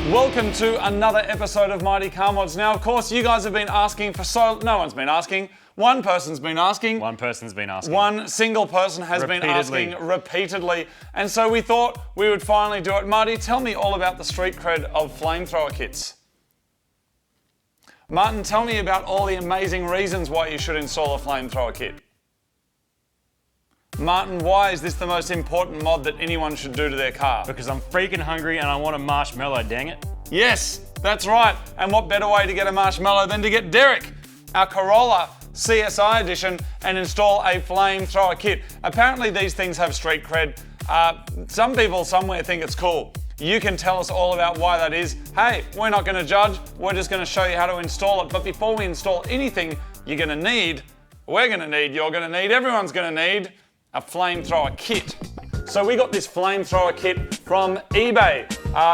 Welcome to another episode of Mighty Car Mods. Now, of course, you guys have been asking for no one's been asking. One person's been asking. One person's been asking. One single person has been asking repeatedly. And so we thought we would finally do it. Marty, tell me all about the street cred of flamethrower kits. Martin, tell me about all the amazing reasons why you should install a flamethrower kit. Martin, why is this the most important mod that anyone should do to their car? Because I'm freaking hungry and I want a marshmallow, dang it. Yes, that's right. And what better way to get a marshmallow than to get Derek, our Corolla CSI edition, and install a flamethrower kit. Apparently these things have street cred. Some people somewhere think it's cool. You can tell us all about why that is. Hey, we're not going to judge. We're just going to show you how to install it. But before we install anything, you're going to need, you're going to need, everyone's going to need a flamethrower kit. So we got this flamethrower kit from eBay.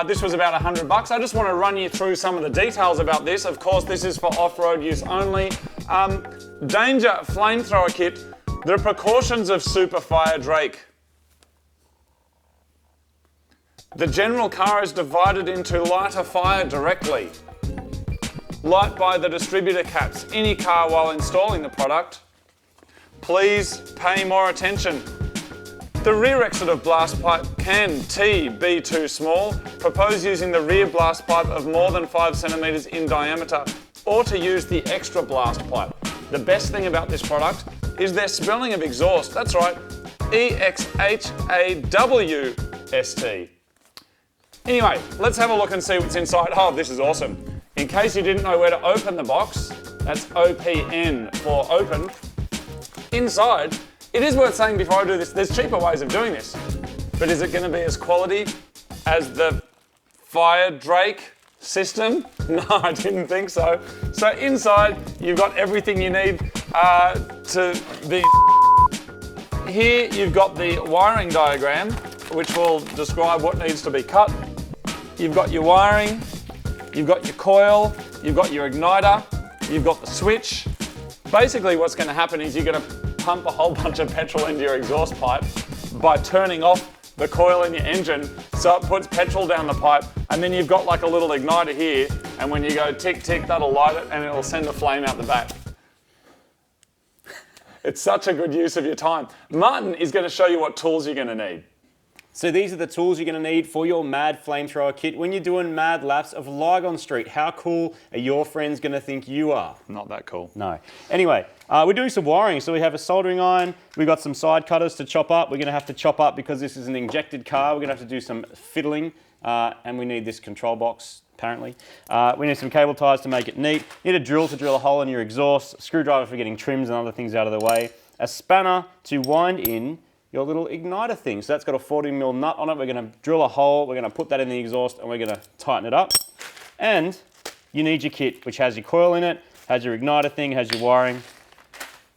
This was about $100. I just want to run you through some of the details about this. Of course, this is for off-road use only. Danger flamethrower kit, the precautions of super fire Drake. The general car is divided into lighter fire directly. Light by the distributor caps, any car while installing the product. Please pay more attention. The rear exit of blast pipe can be too small. Propose using the rear blast pipe of more than 5 centimeters in diameter, or to use the extra blast pipe. The best thing about this product is their spelling of exhaust. That's right, EXHAWST. Anyway, let's have a look and see what's inside. Oh, this is awesome. In case you didn't know where to open the box, that's OPN for open. Inside, it is worth saying before I do this, there's cheaper ways of doing this. But is it going to be as quality as the Fire Drake system? No, I didn't think so. So inside, you've got everything you need to be. Here, you've got the wiring diagram, which will describe what needs to be cut. You've got your wiring, you've got your coil, you've got your igniter, you've got the switch. Basically, what's going to happen is you're going to pump a whole bunch of petrol into your exhaust pipe by turning off the coil in your engine, so it puts petrol down the pipe, and then you've got like a little igniter here, and when you go tick tick, that'll light it and it'll send a flame out the back. It's such a good use of your time. Martin is going to show you what tools you're going to need. So these are the tools you're going to need for your mad flamethrower kit when you're doing mad laps of Lygon Street. How cool are your friends going to think you are? Not that cool. No. Anyway, we're doing some wiring. So we have a soldering iron. We've got some side cutters to chop up. We're going to have to chop up because this is an injected car. We're going to have to do some fiddling, and we need this control box, apparently. We need some cable ties to make it neat. You need a drill to drill a hole in your exhaust, a screwdriver for getting trims and other things out of the way, a spanner to wind in your little igniter thing. So that's got a 40mm nut on it. We're going to drill a hole, we're going to put that in the exhaust, and we're going to tighten it up. And you need your kit, which has your coil in it, has your igniter thing, has your wiring,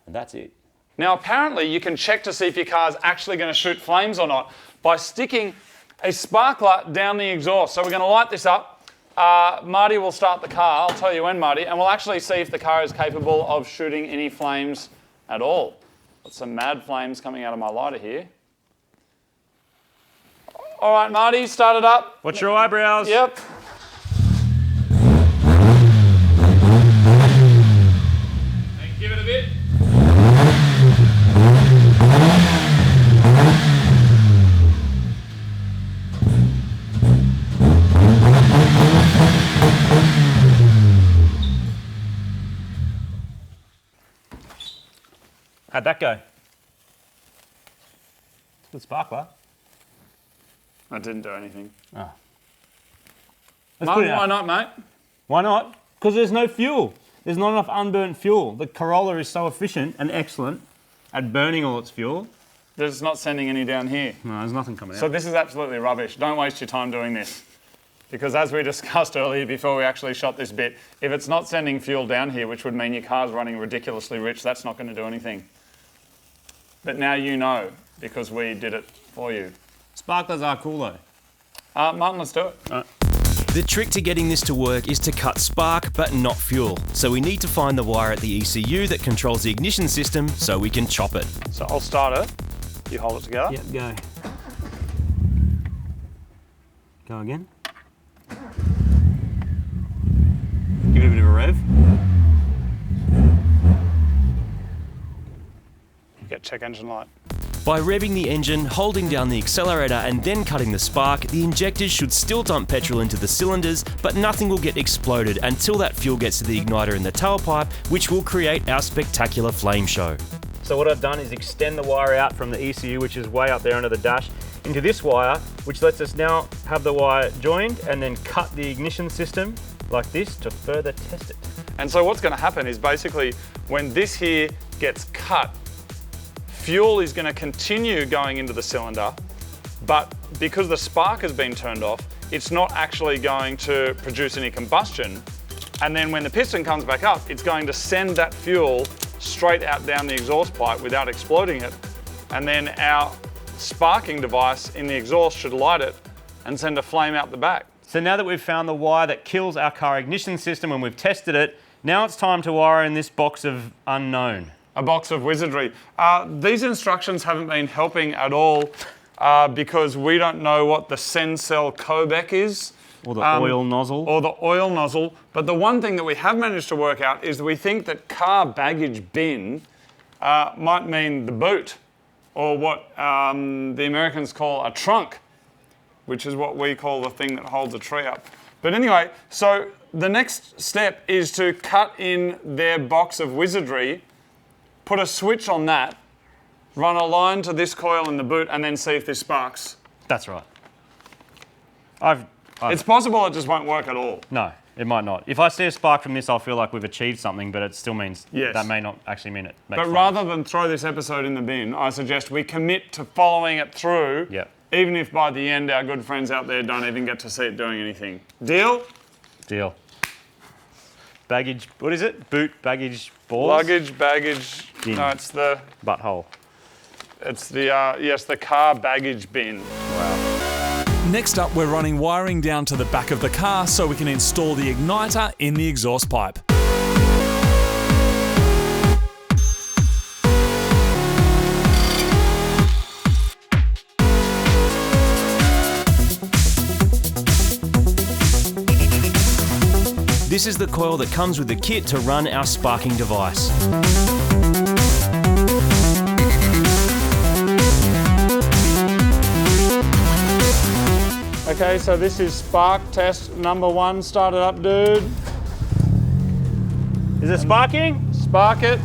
and that's it. Now apparently you can check to see if your car's actually going to shoot flames or not by sticking a sparkler down the exhaust. So we're going to light this up. Marty will start the car, I'll tell you when, Marty, and we'll actually see if the car is capable of shooting any flames at all. Got some mad flames coming out of my lighter here. All right, Marty, start it up. Watch your eyebrows. Yep. And give it a bit. How'd that go? It's a good sparkler. I didn't do anything. Oh. Martin, why not, mate? Why not? Because there's no fuel. There's not enough unburnt fuel. The Corolla is so efficient and excellent at burning all its fuel. There's not sending any down here. No, there's nothing coming out. So this is absolutely rubbish. Don't waste your time doing this. Because as we discussed earlier before we actually shot this bit, if it's not sending fuel down here, which would mean your car's running ridiculously rich, that's not going to do anything. But now you know, because we did it for you. Sparklers are cool though. Martin, let's do it. The trick to getting this to work is to cut spark but not fuel. So we need to find the wire at the ECU that controls the ignition system so we can chop it. So I'll start it. You hold it together. Yep, go. Go again. bit of a rev. Get check engine light. By revving the engine, holding down the accelerator and then cutting the spark, the injectors should still dump petrol into the cylinders, but nothing will get exploded until that fuel gets to the igniter in the tailpipe, which will create our spectacular flame show. So what I've done is extend the wire out from the ECU, which is way up there under the dash, into this wire, which lets us now have the wire joined and then cut the ignition system like this to further test it. And so what's going to happen is basically when this here gets cut, fuel is going to continue going into the cylinder, but because the spark has been turned off, it's not actually going to produce any combustion. And then when the piston comes back up, it's going to send that fuel straight out down the exhaust pipe without exploding it. And then our sparking device in the exhaust should light it and send a flame out the back. So now that we've found the wire that kills our car ignition system and we've tested it, now it's time to wire in this box of unknown. A box of wizardry. These instructions haven't been helping at all because we don't know what the send cell codec is. Or the oil nozzle. Or the oil nozzle. But the one thing that we have managed to work out is that we think that car baggage bin might mean the boot, or what the Americans call a trunk, which is what we call the thing that holds a tree up. But anyway, so the next step is to cut in their box of wizardry, put a switch on that, run a line to this coil in the boot, and then see if this sparks. That's right. It's possible it just won't work at all. No, it might not. If I see a spark from this, I'll feel like we've achieved something, but it still means that may not actually mean it makes But fun. rather than throw this episode in the bin, I suggest we commit to following it through, even if by the end our good friends out there don't even get to see it doing anything. Deal? Deal. Baggage, what is it? Boot, baggage, balls? Luggage, baggage, bin. no, it's the... Butthole. It's the, yes, the car baggage bin. Wow. Next up, we're running wiring down to the back of the car so we can install the igniter in the exhaust pipe. This is the coil that comes with the kit to run our sparking device. Okay, so this is spark test number 1. Start it up, dude. Is it sparking? Spark it.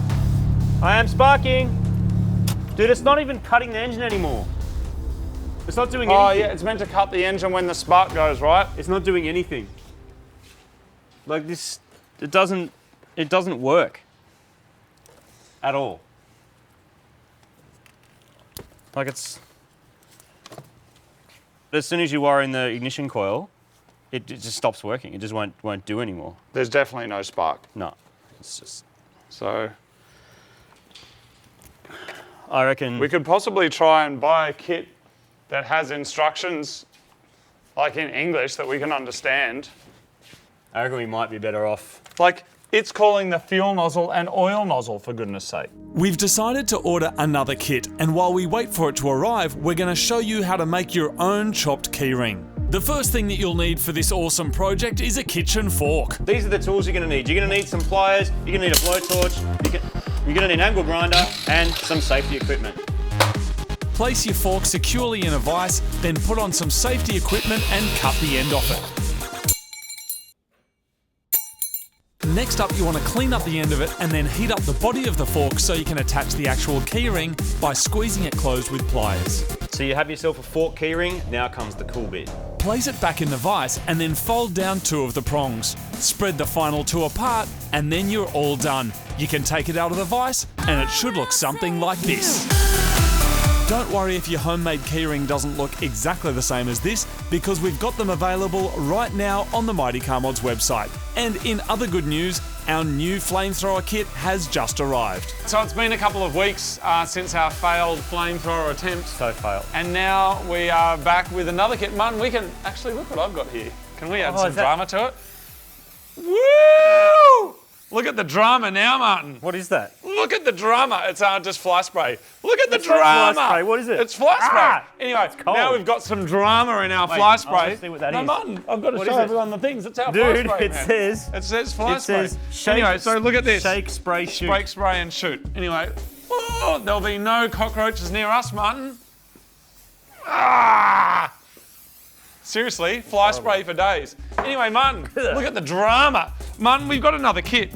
I am sparking. Dude, it's not even cutting the engine anymore. It's not doing anything. Oh yeah, it's meant to cut the engine when the spark goes, right? It's not doing anything. Like this, it doesn't work at all. Like it's, as soon as you wire in the ignition coil, it just stops working. It just won't do anymore. There's definitely no spark. No, it's just. So I reckon we could possibly try and buy a kit that has instructions like in English that we can understand. I reckon we might be better off. Like, it's calling the fuel nozzle an oil nozzle, for goodness sake. We've decided to order another kit, and while we wait for it to arrive, we're going to show you how to make your own chopped keyring. The first thing that you'll need for this awesome project is a kitchen fork. These are the tools you're going to need. You're going to need some pliers, you're going to need a blowtorch, you're going to need an angle grinder, and some safety equipment. Place your fork securely in a vise, then put on some safety equipment and cut the end off it. Next up, you want to clean up the end of it and then heat up the body of the fork so you can attach the actual keyring by squeezing it closed with pliers. So you have yourself a fork keyring, now comes the cool bit. Place it back in the vise and then fold down 2 of the prongs. Spread the final 2 apart and then you're all done. You can take it out of the vise and it should look something like this. Don't worry if your homemade keyring doesn't look exactly the same as this, because we've got them available right now on the Mighty Car Mods website. And in other good news, our new flamethrower kit has just arrived. So it's been a couple of weeks since our failed flamethrower attempt. So failed. And now we are back with another kit. Martin, we can actually look what I've got here. Can we add some drama to it? Woo! Look at the drama now, Martin. What is that? Look at the drama. It's just fly spray. Look at the It's not drama. fly spray. What is it? It's fly spray. Anyway, cold. now we've got some drama in our Wait, fly I spray. wanna see what that no, is. Martin, I've got to What show is it? everyone the things. It's our Dude, fly spray, it man. says... It says fly It spray. says shake, Anyway, so look at this. Shake, spray, shoot. Shake, spray, and shoot. Anyway, oh, there'll be no cockroaches near us, Martin. Ah! Seriously, fly spray for days. Anyway, Martin, look at the drama. Martin, we've got another kit.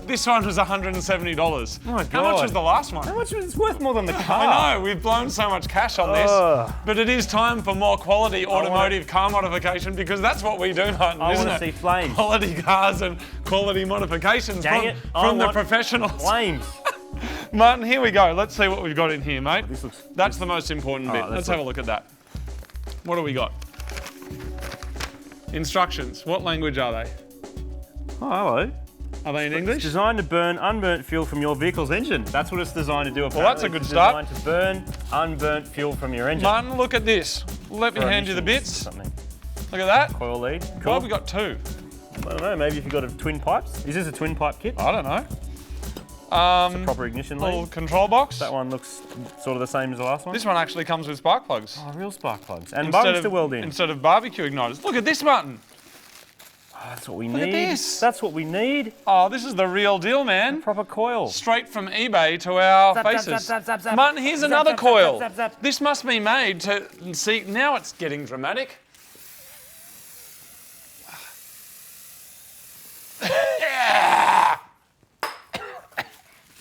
This one was $170. Oh my How much God. was the last one? How much was it's worth more than the car? I know, we've blown so much cash on this, Ugh. but it is time for more quality automotive car modification because that's what we do, Martin, I isn't want it? to see flames. Quality cars and quality modifications Dang from, it, I from the want professionals. Flames. Martin, here we go. Let's see what we've got in here, mate. This looks... That's the most important bit. let's Let's have a look at that. What do we got? Instructions. What language are they? Oh, hello. Are they in It's English? designed to burn unburnt fuel from your vehicle's engine. That's what it's designed to do, apparently. Well, that's a good It's start. designed to burn unburnt fuel from your engine. Martin, look at this. Let me For hand you the emissions bits. or something. Look at that. Coil lead. Why Cool. have we got two? I don't know, maybe if you've got a twin pipes. Is this a twin pipe kit? I don't know. Proper ignition Little lead. control box. That one looks sort of the same as the last one. This one actually comes with spark plugs. Oh, real spark plugs. And buttons to weld in. Instead of barbecue igniters. Look at this button. Oh, that's what we Look need. at this. That's what we need. Oh, this is the real deal, man. Proper coil. Straight from eBay to our Zap, zap, faces. zap, zap, zap. Martin, here's Zap, another zap, zap, coil. zap, zap, zap. This must be made to see. Now it's getting dramatic.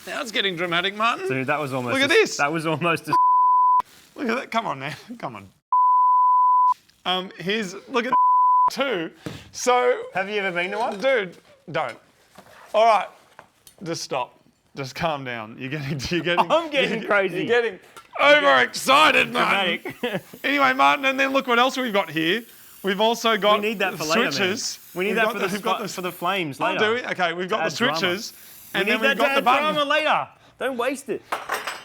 Now it's getting dramatic, Martin. Dude, that was almost... Look at this. That was almost... Look at that. Come on, man. Come on. Here's look at too. So, Have you ever been to one? dude, don't. All right, just stop. Just calm down. You're getting. I'm getting crazy. You're getting overexcited, Martin. Dramatic. Anyway, Martin, and then look what else we've got here. We've also got We need that for later, man. switches. We need We've that got for the- the, we've got the- for the flames Oh, later. do we? Okay, we've got the Add drama. switches, We and need then we've that got to the add button. drama later. Don't waste it.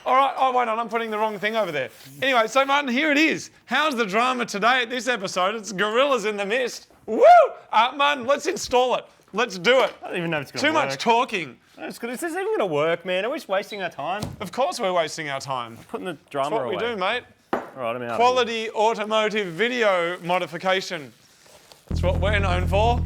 All right, oh, wait on, I'm putting the wrong thing over there. Anyway, so Martin, here it is. How's the drama today at this episode? It's gorillas in the mist. Woo! Martin, let's install it. Let's do it. I don't even know if it's going to Too work. much talking. Is this even going to work, man? Are we just wasting our time? Of course we're wasting our time. Putting the drama That's what away. we do, mate. All right, I'm out. Quality automotive video modification. That's what we're known for.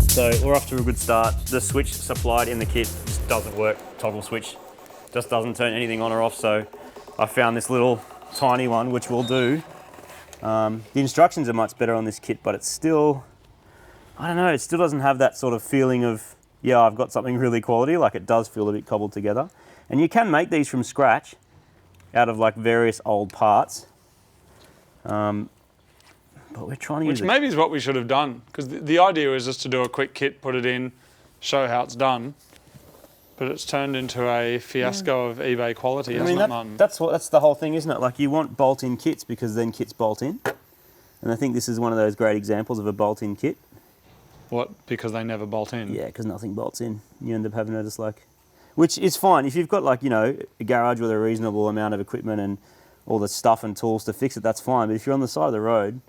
So we're off to a good start. The switch supplied in the kit just doesn't work. Toggle switch just doesn't turn anything on or off. So I found this little tiny one, which will do. The instructions are much better on this kit, but it's still, I don't know, it still doesn't have that sort of feeling of, yeah, I've got something really quality. Like it does feel a bit cobbled together. And you can make these from scratch out of like various old parts. But we're trying to use Which it. maybe is what we should have done. Because the idea is just to do a quick kit, put it in, show how it's done. But it's turned into a fiasco of eBay quality, hasn't it, Martin? that's the whole thing, isn't it? Like you want bolt-in kits because then kits bolt in. And I think this is one of those great examples of a bolt-in kit. What? Because they never bolt in? Yeah, because nothing bolts in. You end up having to just like, which is fine if you've got like, you know, a garage with a reasonable amount of equipment and all the stuff and tools to fix it, that's fine. But if you're on the side of the road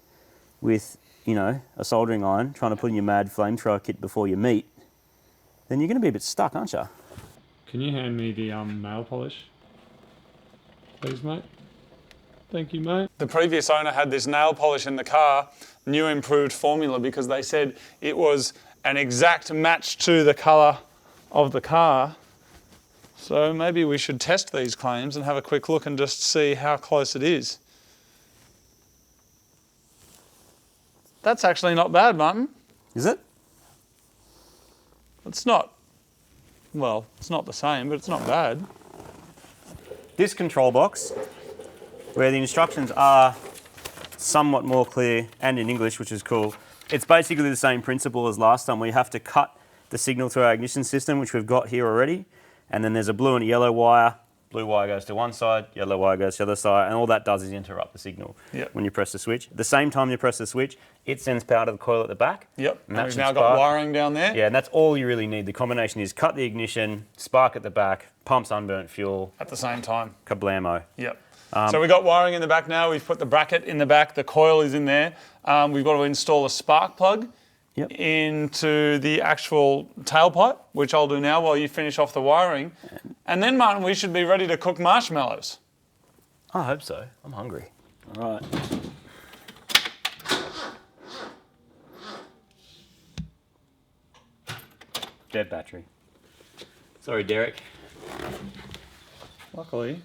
with, you know, a soldering iron, trying to put in your mad flamethrower kit before you meet, then you're going to be a bit stuck, aren't you? Can you hand me the nail polish? Please, mate. Thank you, mate. The previous owner had this nail polish in the car, new improved formula, because they said it was an exact match to the colour of the car. So maybe we should test these claims and have a quick look and just see how close it is. That's actually not bad, Martin. Is it? It's not, well, it's not the same, but it's not bad. This control box where the instructions are somewhat more clear and in English, which is cool. It's basically the same principle as last time. We have to cut the signal to our ignition system, which we've got here already. And then there's a blue and a yellow wire. Blue wire goes to one side, yellow wire goes to the other side, and all that does is interrupt the signal when you press the switch. At the same time you press the switch, it sends power to the coil at the back. Yep, And that we've should now spark. got wiring down there. Yeah, and that's all you really need. The combination is cut the ignition, spark at the back, pumps unburnt fuel, At the same time. kablamo. Yep. So we've got wiring in the back now. We've put the bracket in the back. The coil is in there. We've got to install a spark plug into the actual tailpipe, which I'll do now while you finish off the wiring. And then, Martin, we should be ready to cook marshmallows. I hope so. I'm hungry. All right. Dead battery. Sorry, Derek. Luckily,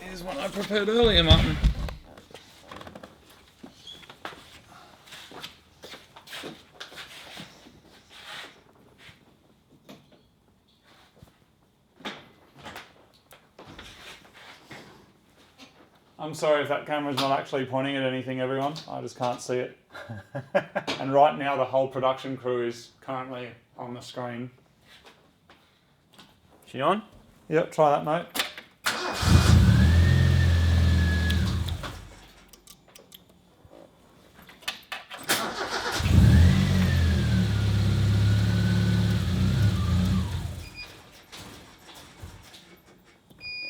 here's one I prepared earlier, Martin. I'm sorry if that camera's not actually pointing at anything, everyone. I just can't see it. And right now, the whole production crew is currently on the screen. She on? Yep, try that, mate.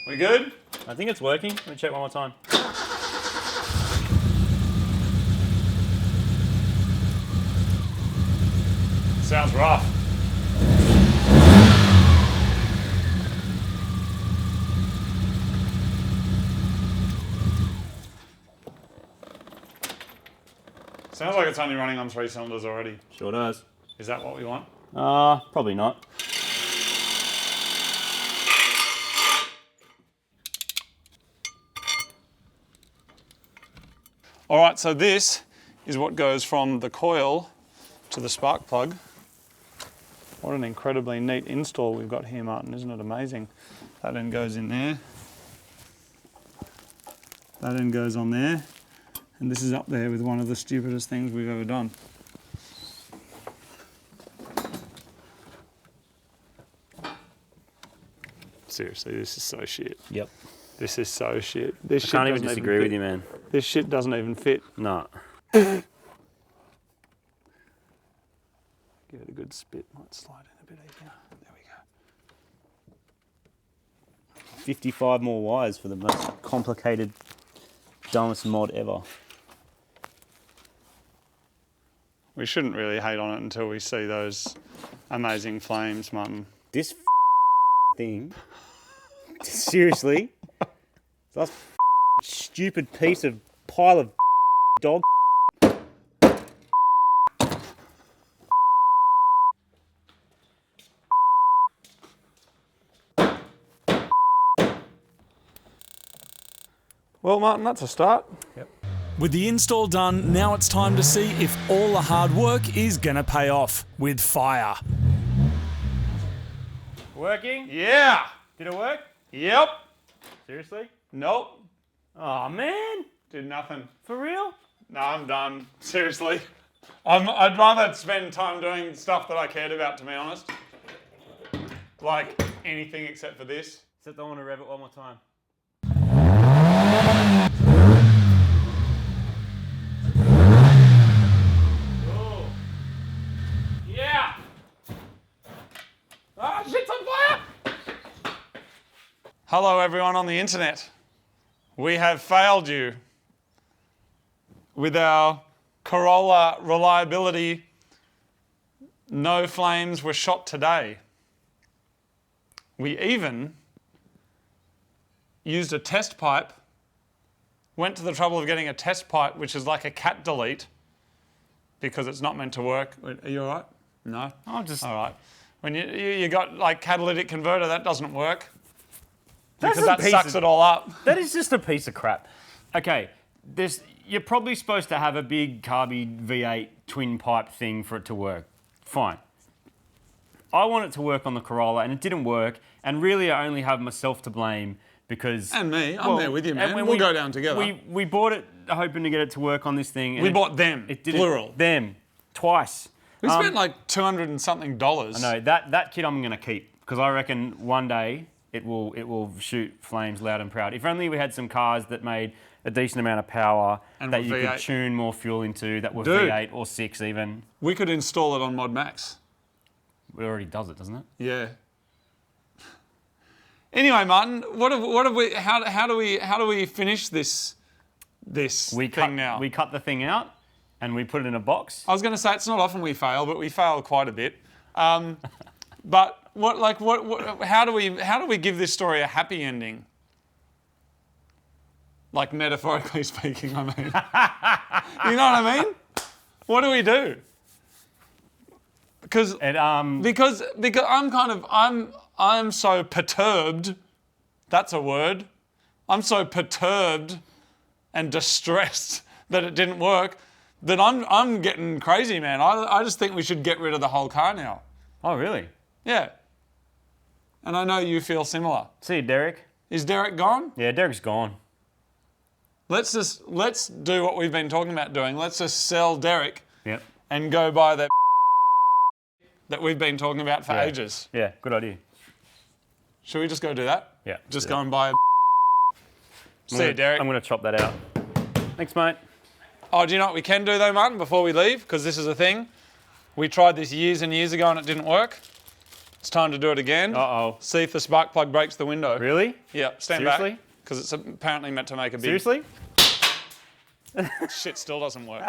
We good? I think it's working. Let me check one more time. Sounds rough. Sounds like it's only running on 3 cylinders already. Sure does. Is that what we want? Probably not. All right, so this is what goes from the coil to the spark plug. What an incredibly neat install we've got here, Martin. Isn't it amazing? That end goes in there. That end goes on there. And this is up there with one of the stupidest things we've ever done. Seriously, this is so shit. Yep. This is so shit. This I shit can't even doesn't disagree fit. with you, man. This shit doesn't even fit. No. Give it a good spit. Might slide in a bit easier. There we go. 55 more wires for the most complicated, dumbest mod ever. We shouldn't really hate on it until we see those amazing flames, Martin. This thing, seriously, this stupid piece of pile of dog. Well, Martin, that's a start. Yep. With the install done, now it's time to see if all the hard work is going to pay off with fire. Working? Yeah. Did it work? Yep. Seriously? Nope. Oh man, Did nothing. for real? No, I'm done. Seriously. I'd rather spend time doing stuff that I cared about, to be honest. Like anything except for this. Except I want to rev it one more time. Oh. Yeah. Ah, shit's on fire. Hello, everyone on the internet. We have failed you with our Corolla reliability. No flames were shot today. We even used a test pipe, went to the trouble of getting a test pipe, which is like a cat delete, because it's not meant to work. Are you all right? No? I'm just. All right. When you got like catalytic converter, that doesn't work. That's Because a that piece sucks of- it all up. That is just a piece of crap. Okay, you're probably supposed to have a big carby V8 twin pipe thing for it to work. Fine. I want it to work on the Corolla and it didn't work, and really I only have myself to blame because... And me. I'm there with you, man. and We'll go down together. We bought it hoping to get it to work on this thing. And We bought them, It didn't. plural. Them. Twice. We spent like $200 and something. No, that kit I'm going to keep because I reckon one day it will shoot flames loud and proud. If only we had some cars that made a decent amount of power And that were you V8. could tune more fuel into, that were Dude. V8 or 6 even. We could install it on Mod Max. It already does it, doesn't it? Yeah. Anyway, Martin, how do we finish this thing now? We cut the thing out and we put it in a box. I was going to say it's not often we fail, but we fail quite a bit. But how do we give this story a happy ending? Like metaphorically speaking, I mean. You know what I mean? What do we do? Because I'm so perturbed. That's a word. I'm so perturbed and distressed that it didn't work that I'm getting crazy, man. I just think we should get rid of the whole car now. Oh, really? Yeah. And I know you feel similar. See you, Derek. Is Derek gone? Yeah, Derek's gone. Let's do what we've been talking about doing. Let's just sell Derek Yep. and go buy that we've been talking about for ages. Yeah, good idea. Should we just go do that? Yeah. Just do go that. and buy See you, Derek. I'm going to chop that out. Thanks, mate. Oh, do you know what we can do though, Martin, before we leave? Because this is a thing. We tried this years and years ago and it didn't work. It's time to do it again. Uh-oh. See if the spark plug breaks the window. Really? Yeah, stand Seriously? back. Because it's apparently meant to make a big... Seriously? Shit still doesn't work.